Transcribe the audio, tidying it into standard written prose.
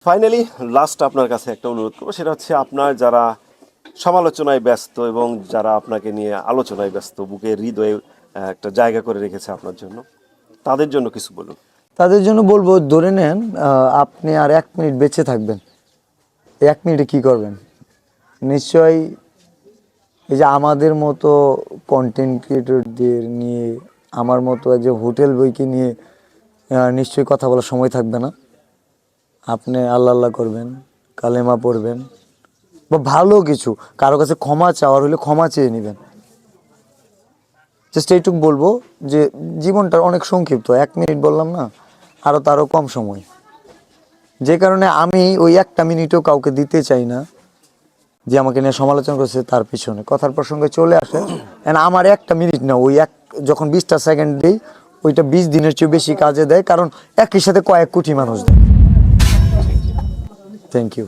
Finally last আপনার কাছে একটা অনুরোধ করবো, সেটা হচ্ছে আপনার যারা সমালোচনায় ব্যস্ত এবং যারা আপনাকে নিয়ে আলোচনায় ব্যস্ত, বুকের হৃদয়ে একটা জায়গা করে রেখেছে আপনার জন্য, তাদের জন্য কিছু বলুন। তাদের জন্য বলবো, ধরে নেন আপনি আর 1 মিনিট বেঁচে থাকবেন, এই 1 মিনিটে কি করবেন? নিশ্চয়ই এই যে আমাদের মতো কন্টেন্ট ক্রিয়েটরদের নিয়ে, আমার মতো একজন হোটেল বইকে নিয়ে নিশ্চয়ই কথা বলার সময় থাকবে না। আপনি আল্লাহ আল্লাহ করবেন, কালেমা পড়বেন, বা ভালো কিছু কারো কাছে ক্ষমা চাওয়ার হলে ক্ষমা চেয়ে নেবেন। জাস্ট এইটুকু বলবো যে জীবনটা অনেক সংক্ষিপ্ত, 1 মিনিট বললাম না, তারও কম সময়। যে কারণে আমি ওই 1টা মিনিটও কাউকে দিতে চাই না যে আমাকে নিয়ে সমালোচনা করছে তার পিছনে কথার প্রসঙ্গে চলে আসে। আমার 1টা মিনিট না, ওই যখন 20টা সেকেন্ড দিই, ওইটা 20 দিনের চেয়ে বেশি কাজে দেয়, কারণ একই সাথে কয়েক কোটি মানুষ দেয়। Thank you.